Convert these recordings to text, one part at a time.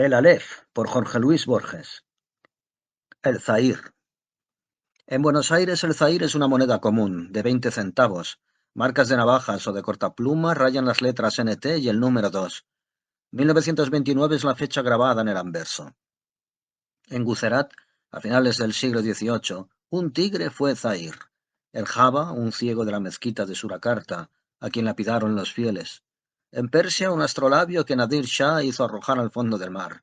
El Aleph, por Jorge Luis Borges. El Zaïr. En Buenos Aires el zaïr es una moneda común, de 20 centavos. Marcas de navajas o de cortapluma rayan las letras NT y el número 2. 1929 es la fecha grabada en el anverso. En Guzerat, a finales del siglo XVIII, un tigre fue zaïr. El Java, un ciego de la mezquita de Surakarta, a quien lapidaron los fieles. En Persia, un astrolabio que Nadir Shah hizo arrojar al fondo del mar.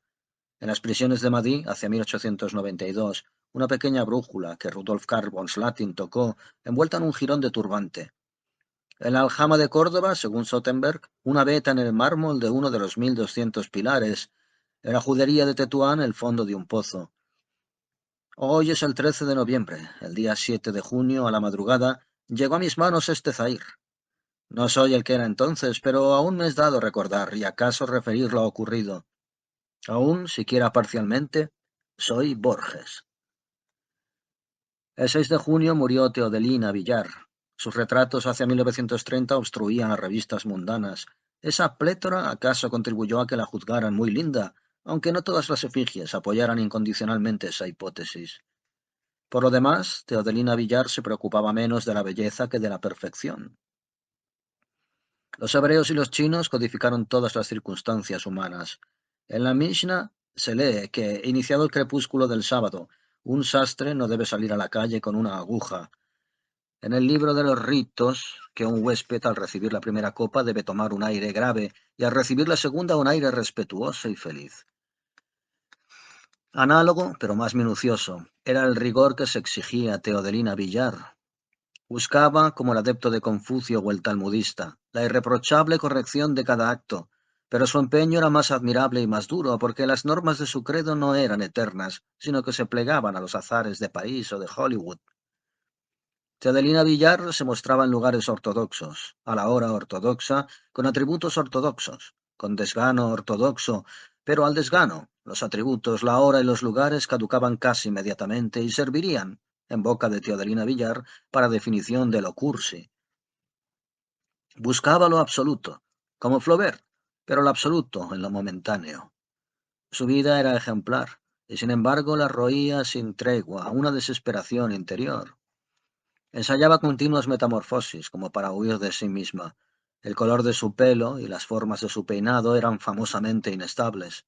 En las prisiones de Madí, hacia 1892, una pequeña brújula que Rudolf Karl von Slatin tocó, envuelta en un jirón de turbante. En la aljama de Córdoba, según Sottenberg, una veta en el mármol de uno de los 1200 pilares. En la judería de Tetuán, el fondo de un pozo. Hoy es el 13 de noviembre. El día 7 de junio, a la madrugada, llegó a mis manos este zaïr. No soy el que era entonces, pero aún me es dado recordar y acaso referir lo ocurrido. Aún, siquiera parcialmente, soy Borges. El 6 de junio murió Teodelina Villar. Sus retratos hacia 1930 obstruían las revistas mundanas. Esa plétora acaso contribuyó a que la juzgaran muy linda, aunque no todas las efigies apoyaran incondicionalmente esa hipótesis. Por lo demás, Teodelina Villar se preocupaba menos de la belleza que de la perfección. Los hebreos y los chinos codificaron todas las circunstancias humanas. En la Mishnah se lee que, iniciado el crepúsculo del sábado, un sastre no debe salir a la calle con una aguja. En el libro de los ritos, que un huésped al recibir la primera copa debe tomar un aire grave y al recibir la segunda un aire respetuoso y feliz. Análogo, pero más minucioso, era el rigor que se exigía a Teodelina Villar. Buscaba, como el adepto de Confucio o el talmudista, la irreprochable corrección de cada acto, pero su empeño era más admirable y más duro, porque las normas de su credo no eran eternas, sino que se plegaban a los azares de París o de Hollywood. Teodelina Villar se mostraba en lugares ortodoxos, a la hora ortodoxa, con atributos ortodoxos, con desgano ortodoxo, pero al desgano, los atributos, la hora y los lugares caducaban casi inmediatamente y servirían, en boca de Teodelina Villar, para definición de lo cursi. Buscaba lo absoluto, como Flaubert, pero lo absoluto en lo momentáneo. Su vida era ejemplar, y sin embargo la roía sin tregua, una desesperación interior. Ensayaba continuas metamorfosis, como para huir de sí misma. El color de su pelo y las formas de su peinado eran famosamente inestables.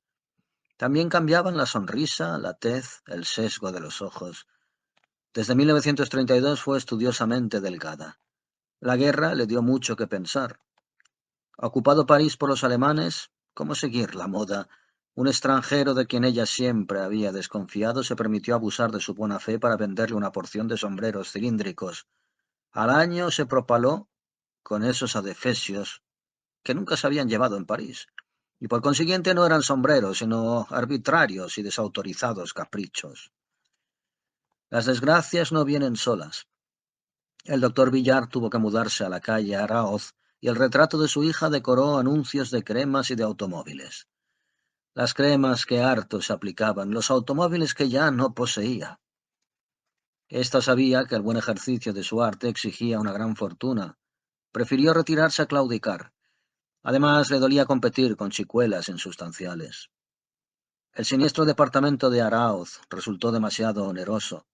También cambiaban la sonrisa, la tez, el sesgo de los ojos. Desde 1932 fue estudiosamente delgada. La guerra le dio mucho que pensar. Ocupado París por los alemanes, ¿cómo seguir la moda? Un extranjero de quien ella siempre había desconfiado se permitió abusar de su buena fe para venderle una porción de sombreros cilíndricos. Al año se propaló con esos adefesios que nunca se habían llevado en París, y por consiguiente no eran sombreros, sino arbitrarios y desautorizados caprichos. Las desgracias no vienen solas. El doctor Villar tuvo que mudarse a la calle Araoz, y el retrato de su hija decoró anuncios de cremas y de automóviles. Las cremas que harto se aplicaban, los automóviles que ya no poseía. Esta sabía que el buen ejercicio de su arte exigía una gran fortuna. Prefirió retirarse a claudicar. Además, le dolía competir con chicuelas insustanciales. El siniestro departamento de Aráoz resultó demasiado oneroso.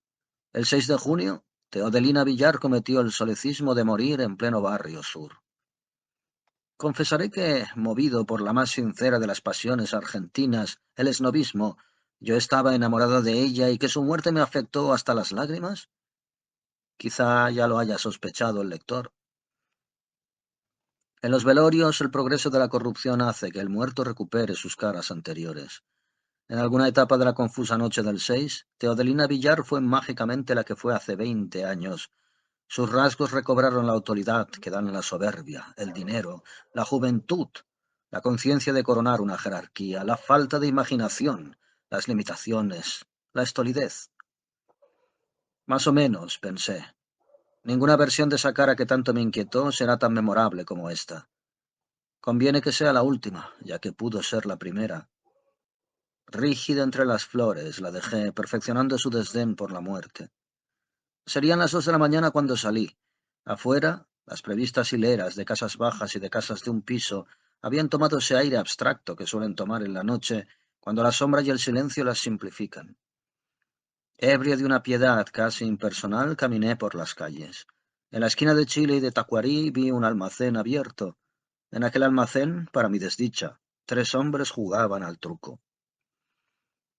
El 6 de junio, Teodelina Villar cometió el solecismo de morir en pleno barrio sur. Confesaré que, movido por la más sincera de las pasiones argentinas, el esnovismo, yo estaba enamorada de ella y que su muerte me afectó hasta las lágrimas. Quizá ya lo haya sospechado el lector. En los velorios, el progreso de la corrupción hace que el muerto recupere sus caras anteriores. En alguna etapa de la confusa noche del 6, Teodelina Villar fue mágicamente la que fue hace 20 años. Sus rasgos recobraron la autoridad que dan la soberbia, el dinero, la juventud, la conciencia de coronar una jerarquía, la falta de imaginación, las limitaciones, la estolidez. Más o menos, pensé. Ninguna versión de esa cara que tanto me inquietó será tan memorable como esta. Conviene que sea la última, ya que pudo ser la primera. Rígida entre las flores, la dejé, perfeccionando su desdén por la muerte. Serían las 2 de la mañana cuando salí. Afuera, las previstas hileras de casas bajas y de casas de un piso habían tomado ese aire abstracto que suelen tomar en la noche cuando la sombra y el silencio las simplifican. Ebrio de una piedad casi impersonal, caminé por las calles. En la esquina de Chile y de Tacuarí vi un almacén abierto. En aquel almacén, para mi desdicha, 3 hombres jugaban al truco.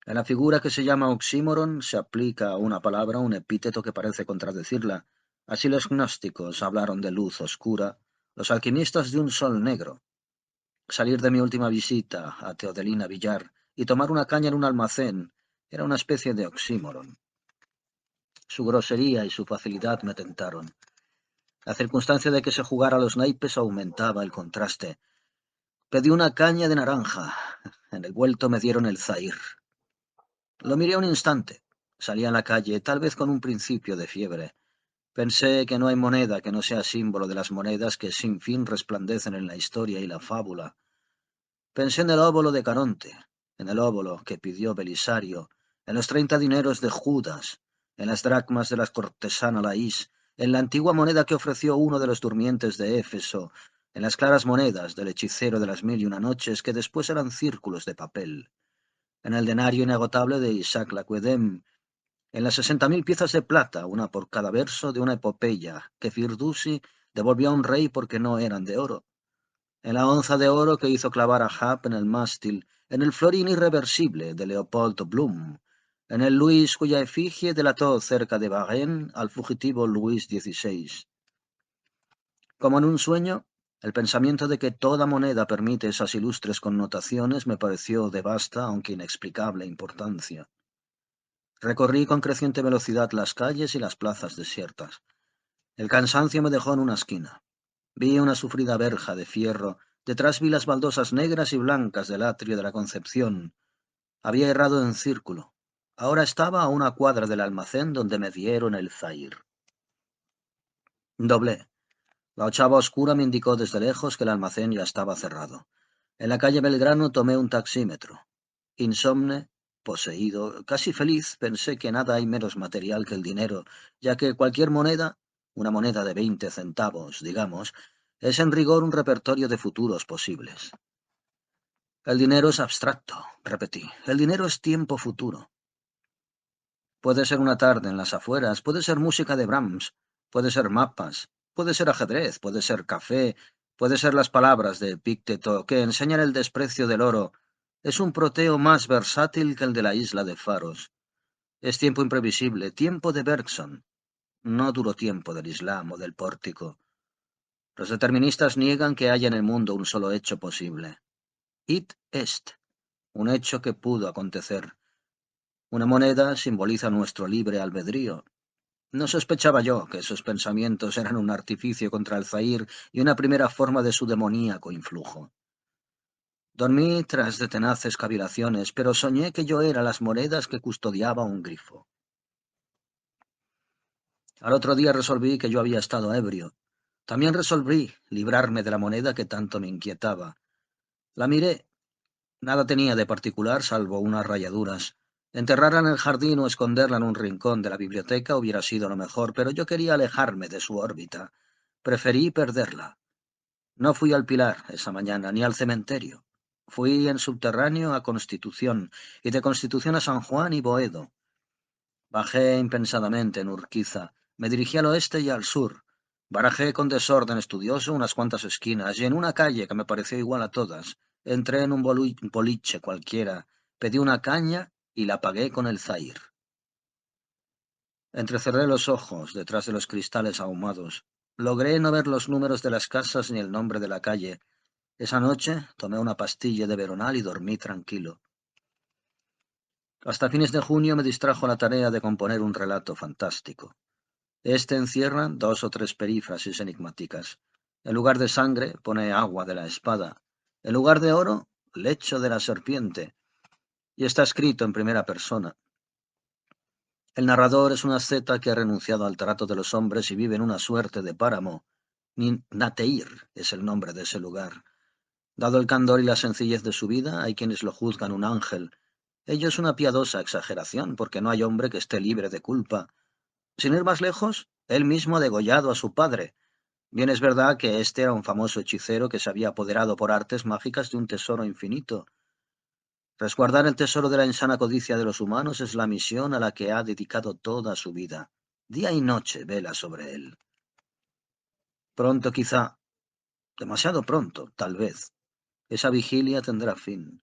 En la figura que se llama oxímoron se aplica a una palabra un epíteto que parece contradecirla. Así los gnósticos hablaron de luz oscura, los alquimistas de un sol negro. Salir de mi última visita a Teodelina Villar y tomar una caña en un almacén era una especie de oxímoron. Su grosería y su facilidad me tentaron. La circunstancia de que se jugara a los naipes aumentaba el contraste. Pedí una caña de naranja. En el vuelto me dieron el zahir. Lo miré un instante. Salí a la calle, tal vez con un principio de fiebre. Pensé que no hay moneda que no sea símbolo de las monedas que sin fin resplandecen en la historia y la fábula. Pensé en el óbolo de Caronte, en el óbolo que pidió Belisario, en los 30 dineros de Judas, en las dracmas de la cortesana Laís, en la antigua moneda que ofreció uno de los durmientes de Éfeso, en las claras monedas del hechicero de las 1001 noches que después eran círculos de papel, en el denario inagotable de Isaac Lacuedem, en las 60.000 piezas de plata, una por cada verso de una epopeya que Firdusi devolvió a un rey porque no eran de oro, en la onza de oro que hizo clavar a Hap en el mástil, en el florín irreversible de Leopold Bloom, en el Luis cuya efigie delató cerca de Varennes al fugitivo Luis XVI. Como en un sueño, el pensamiento de que toda moneda permite esas ilustres connotaciones me pareció de vasta, aunque inexplicable, importancia. Recorrí con creciente velocidad las calles y las plazas desiertas. El cansancio me dejó en una esquina. Vi una sufrida verja de fierro, detrás vi las baldosas negras y blancas del atrio de la Concepción. Había errado en círculo. Ahora estaba a una cuadra del almacén donde me dieron el zahir. Doblé. La ochava oscura me indicó desde lejos que el almacén ya estaba cerrado. En la calle Belgrano tomé un taxímetro. Insomne, poseído, casi feliz, pensé que nada hay menos material que el dinero, ya que cualquier moneda, una moneda de 20 centavos, digamos, es en rigor un repertorio de futuros posibles. El dinero es abstracto, repetí. El dinero es tiempo futuro. Puede ser una tarde en las afueras, puede ser música de Brahms, puede ser mapas, puede ser ajedrez, puede ser café, puede ser las palabras de Epícteto que enseñan el desprecio del oro. Es un proteo más versátil que el de la isla de Faros. Es tiempo imprevisible, tiempo de Bergson, no duro tiempo del Islam o del pórtico. Los deterministas niegan que haya en el mundo un solo hecho posible. Id est, un hecho que pudo acontecer. Una moneda simboliza nuestro libre albedrío. No sospechaba yo que esos pensamientos eran un artificio contra el zahir y una primera forma de su demoníaco influjo. Dormí tras de tenaces cavilaciones, pero soñé que yo era las monedas que custodiaba un grifo. Al otro día resolví que yo había estado ebrio. También resolví librarme de la moneda que tanto me inquietaba. La miré. Nada tenía de particular salvo unas rayaduras. Enterrarla en el jardín o esconderla en un rincón de la biblioteca hubiera sido lo mejor, pero yo quería alejarme de su órbita. Preferí perderla. No fui al Pilar esa mañana, ni al cementerio. Fui en subterráneo a Constitución, y de Constitución a San Juan y Boedo. Bajé impensadamente en Urquiza, me dirigí al oeste y al sur. Barajé con desorden estudioso unas cuantas esquinas, y en una calle que me pareció igual a todas, entré en un boliche cualquiera, pedí una caña y la pagué con el zahir. Entrecerré los ojos detrás de los cristales ahumados. Logré no ver los números de las casas ni el nombre de la calle. Esa noche tomé una pastilla de veronal y dormí tranquilo. Hasta fines de junio me distrajo la tarea de componer un relato fantástico. Este encierra 2 o 3 perífrasis enigmáticas. En lugar de sangre pone agua de la espada. En lugar de oro, lecho de la serpiente. Y está escrito en primera persona. El narrador es una asceta que ha renunciado al trato de los hombres y vive en una suerte de páramo. Nateir es el nombre de ese lugar. Dado el candor y la sencillez de su vida, hay quienes lo juzgan un ángel. Ello es una piadosa exageración, porque no hay hombre que esté libre de culpa. Sin ir más lejos, él mismo ha degollado a su padre. Bien es verdad que este era un famoso hechicero que se había apoderado por artes mágicas de un tesoro infinito. Resguardar el tesoro de la insana codicia de los humanos es la misión a la que ha dedicado toda su vida. Día y noche vela sobre él. Pronto quizá, demasiado pronto, tal vez, esa vigilia tendrá fin.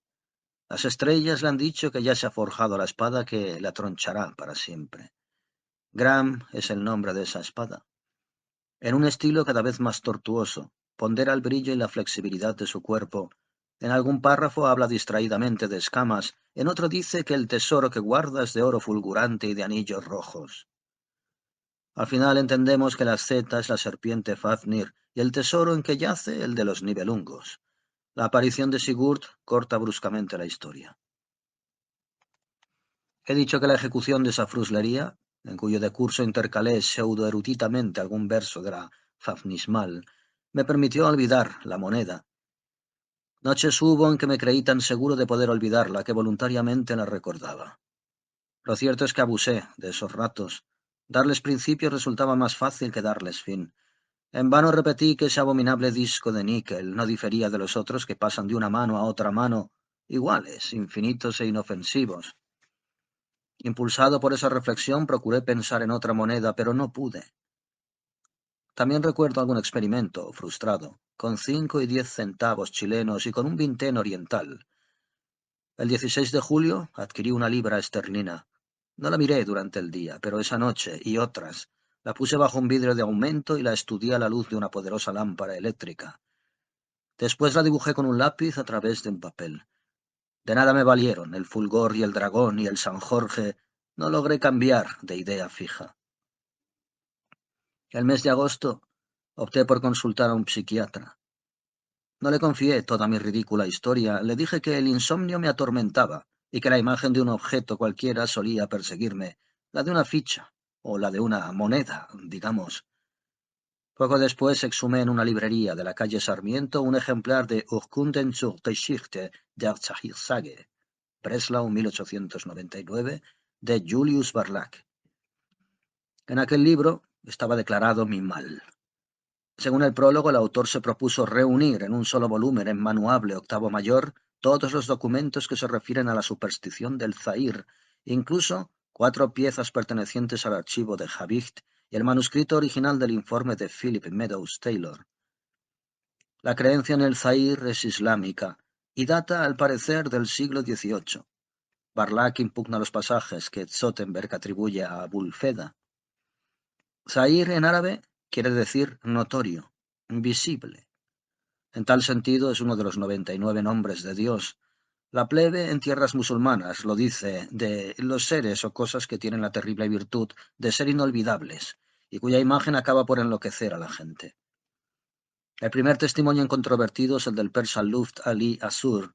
Las estrellas le han dicho que ya se ha forjado la espada que la tronchará para siempre. Gram es el nombre de esa espada. En un estilo cada vez más tortuoso, pondera el brillo y la flexibilidad de su cuerpo. En algún párrafo habla distraídamente de escamas, en otro dice que el tesoro que guarda es de oro fulgurante y de anillos rojos. Al final entendemos que la zeta es la serpiente Fafnir y el tesoro en que yace el de los Nibelungos. La aparición de Sigurd corta bruscamente la historia. He dicho que la ejecución de esa fruslería, en cuyo decurso intercalé pseudo-eruditamente algún verso de la Fafnismal, me permitió olvidar la moneda. Noches hubo en que me creí tan seguro de poder olvidarla que voluntariamente la recordaba. Lo cierto es que abusé de esos ratos. Darles principio resultaba más fácil que darles fin. En vano repetí que ese abominable disco de níquel no difería de los otros que pasan de una mano a otra mano, iguales, infinitos e inofensivos. Impulsado por esa reflexión, procuré pensar en otra moneda, pero no pude. También recuerdo algún experimento frustrado, con 5 y 10 centavos chilenos y con un vintén oriental. El 16 de julio adquirí una libra esterlina. No la miré durante el día, pero esa noche y otras la puse bajo un vidrio de aumento y la estudié a la luz de una poderosa lámpara eléctrica. Después la dibujé con un lápiz a través de un papel. De nada me valieron el fulgor y el dragón y el San Jorge. No logré cambiar de idea fija. El mes de agosto opté por consultar a un psiquiatra. No le confié toda mi ridícula historia, le dije que el insomnio me atormentaba y que la imagen de un objeto cualquiera solía perseguirme, la de una ficha o la de una moneda, digamos. Poco después exhumé en una librería de la calle Sarmiento un ejemplar de Urkunden zur Geschichte der Zahir-Sage, Breslau 1899, de Julius Barlack. En aquel libro estaba declarado mi mal. Según el prólogo, el autor se propuso reunir en un solo volumen en manuable octavo mayor todos los documentos que se refieren a la superstición del Zahir, incluso 4 piezas pertenecientes al archivo de Habicht y el manuscrito original del informe de Philip Meadows Taylor. La creencia en el Zahir es islámica y data, al parecer, del siglo XVIII. Barlack impugna los pasajes que Zottenberg atribuye a Abulfeda. Zahir en árabe quiere decir notorio, visible. En tal sentido es uno de los 99 nombres de Dios. La plebe en tierras musulmanas lo dice de los seres o cosas que tienen la terrible virtud de ser inolvidables y cuya imagen acaba por enloquecer a la gente. El primer testimonio incontrovertido es el del persa Luft Ali Asur.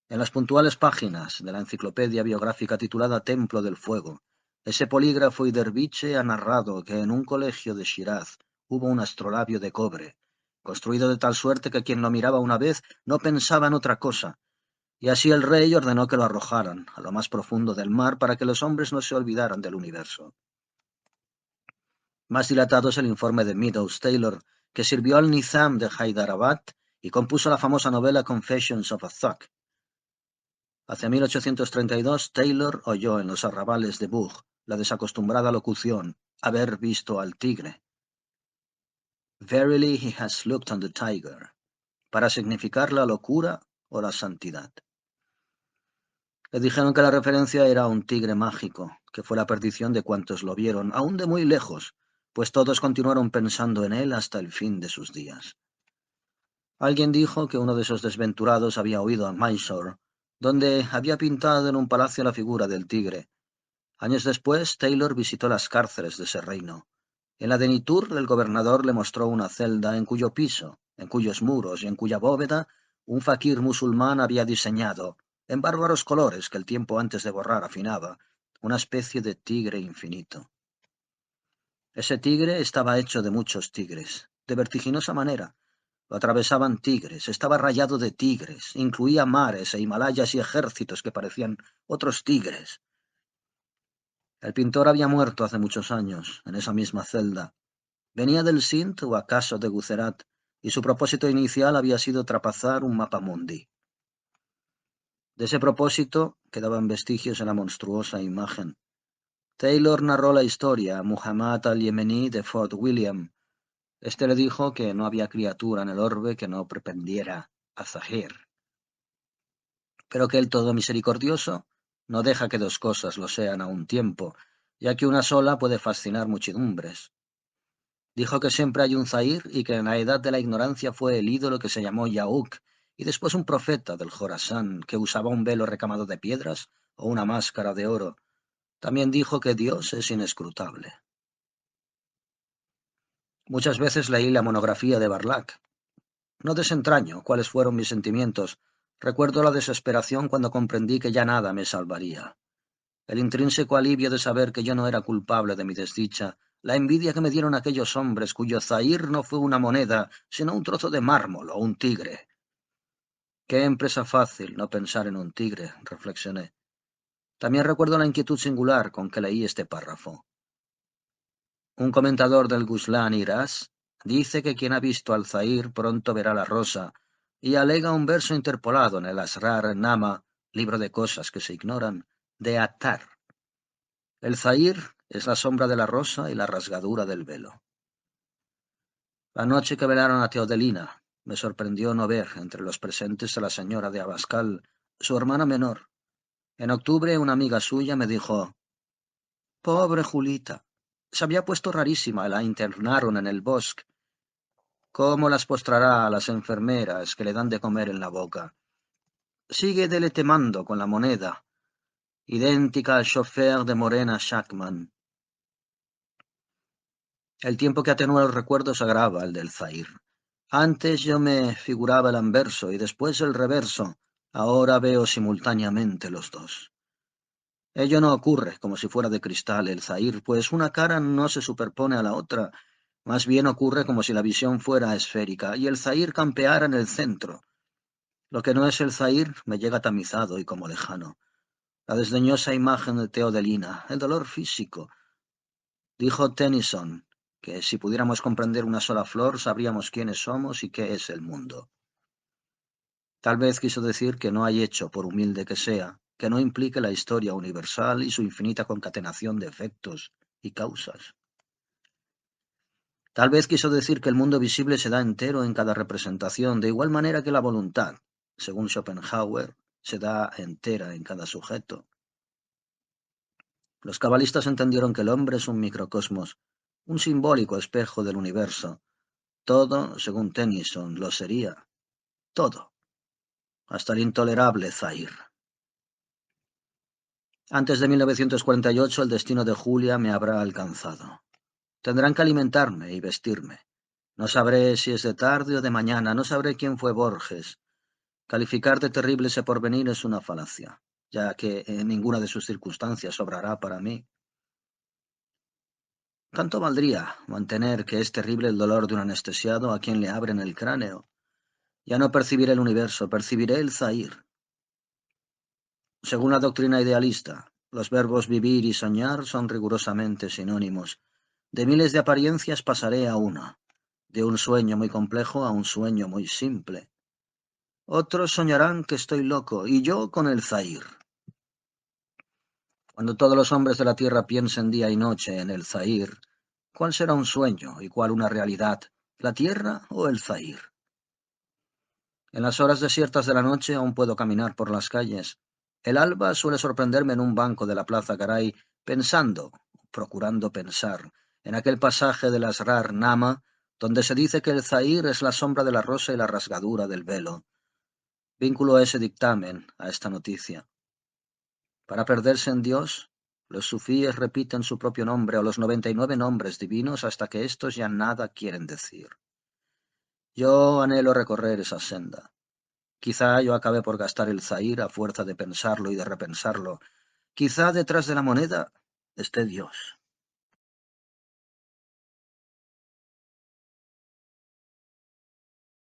En las puntuales páginas de la enciclopedia biográfica titulada Templo del Fuego, ese polígrafo y derviche ha narrado que en un colegio de Shiraz hubo un astrolabio de cobre, construido de tal suerte que quien lo miraba una vez no pensaba en otra cosa, y así el rey ordenó que lo arrojaran a lo más profundo del mar para que los hombres no se olvidaran del universo. Más dilatado es el informe de Meadows Taylor, que sirvió al Nizam de Hyderabad y compuso la famosa novela Confessions of a Thug. Hacia 1832, Taylor oyó en los arrabales de Bug la desacostumbrada locución, haber visto al tigre. Verily he has looked on the tiger, para significar la locura o la santidad. Le dijeron que la referencia era a un tigre mágico, que fue la perdición de cuantos lo vieron, aún de muy lejos, pues todos continuaron pensando en él hasta el fin de sus días. Alguien dijo que uno de esos desventurados había huido a Mysore, donde había pintado en un palacio la figura del tigre. Años después, Taylor visitó las cárceles de ese reino. En la de Nitur, el gobernador le mostró una celda en cuyo piso, en cuyos muros y en cuya bóveda, un faquir musulmán había diseñado, en bárbaros colores que el tiempo antes de borrar afinaba, una especie de tigre infinito. Ese tigre estaba hecho de muchos tigres, de vertiginosa manera. Lo atravesaban tigres, estaba rayado de tigres, incluía mares e Himalayas y ejércitos que parecían otros tigres. El pintor había muerto hace muchos años, en esa misma celda. Venía del Sindh o acaso de Gujarat, y su propósito inicial había sido trapazar un mapamundi. De ese propósito quedaban vestigios en la monstruosa imagen. Taylor narró la historia a Muhammad al-Yemení de Fort William. Este le dijo que no había criatura en el orbe que no pretendiera a Zahir, pero que el todo misericordioso no deja que dos cosas lo sean a un tiempo, ya que una sola puede fascinar muchedumbres. Dijo que siempre hay un Zahir y que en la edad de la ignorancia fue el ídolo que se llamó Yauk, y después un profeta del Jorasán que usaba un velo recamado de piedras o una máscara de oro. También dijo que Dios es inescrutable. Muchas veces leí la monografía de Barlac. No desentraño cuáles fueron mis sentimientos. Recuerdo la desesperación cuando comprendí que ya nada me salvaría. El intrínseco alivio de saber que yo no era culpable de mi desdicha, la envidia que me dieron aquellos hombres cuyo zahir no fue una moneda, sino un trozo de mármol o un tigre. Qué empresa fácil no pensar en un tigre, reflexioné. También recuerdo la inquietud singular con que leí este párrafo. Un comentador del Guslan Iras dice que quien ha visto al zahir pronto verá la rosa, y alega un verso interpolado en el Asrar Nama, libro de cosas que se ignoran, de Attar. El zahir es la sombra de la rosa y la rasgadura del velo. La noche que velaron a Teodelina, me sorprendió no ver entre los presentes a la señora de Abascal, su hermana menor. En octubre una amiga suya me dijo: «Pobre Julita, se había puesto rarísima, la internaron en el bosque. ¿Cómo las postrará a las enfermeras que le dan de comer en la boca? Sigue deletemando con la moneda, idéntica al chofer de Morena Shackman». El tiempo que atenúa los recuerdos agrava el del Zahir. Antes yo me figuraba el anverso y después el reverso. Ahora veo simultáneamente los dos. Ello no ocurre como si fuera de cristal el Zahir, pues una cara no se superpone a la otra. Más bien ocurre como si la visión fuera esférica y el Zahir campeara en el centro. Lo que no es el Zahir me llega tamizado y como lejano. La desdeñosa imagen de Teodelina, el dolor físico. Dijo Tennyson que si pudiéramos comprender una sola flor, sabríamos quiénes somos y qué es el mundo. Tal vez quiso decir que no hay hecho, por humilde que sea, que no implique la historia universal y su infinita concatenación de efectos y causas. Tal vez quiso decir que el mundo visible se da entero en cada representación, de igual manera que la voluntad, según Schopenhauer, se da entera en cada sujeto. Los cabalistas entendieron que el hombre es un microcosmos, un simbólico espejo del universo. Todo, según Tennyson, lo sería. Todo. Hasta el intolerable Zahir. Antes de 1948 el destino de Julia me habrá alcanzado. Tendrán que alimentarme y vestirme. No sabré si es de tarde o de mañana, no sabré quién fue Borges. Calificar de terrible ese porvenir es una falacia, ya que en ninguna de sus circunstancias obrará para mí. Tanto valdría mantener que es terrible el dolor de un anestesiado a quien le abren el cráneo. Ya no percibiré el universo, percibiré el Zahir. Según la doctrina idealista, los verbos vivir y soñar son rigurosamente sinónimos. De miles de apariencias pasaré a una, de un sueño muy complejo a un sueño muy simple. Otros soñarán que estoy loco, y yo con el Zahir. Cuando todos los hombres de la tierra piensen día y noche en el Zahir, ¿cuál será un sueño y cuál una realidad, la tierra o el Zahir? En las horas desiertas de la noche aún puedo caminar por las calles. El alba suele sorprenderme en un banco de la Plaza Garay, pensando, procurando pensar, en aquel pasaje del Asrar Nama, donde se dice que el Zahir es la sombra de la rosa y la rasgadura del velo. Vínculo ese dictamen a esta noticia. Para perderse en Dios, los sufíes repiten su propio nombre o los 99 nombres divinos hasta que estos ya nada quieren decir. Yo anhelo recorrer esa senda. Quizá yo acabe por gastar el Zahir a fuerza de pensarlo y de repensarlo. Quizá detrás de la moneda esté Dios.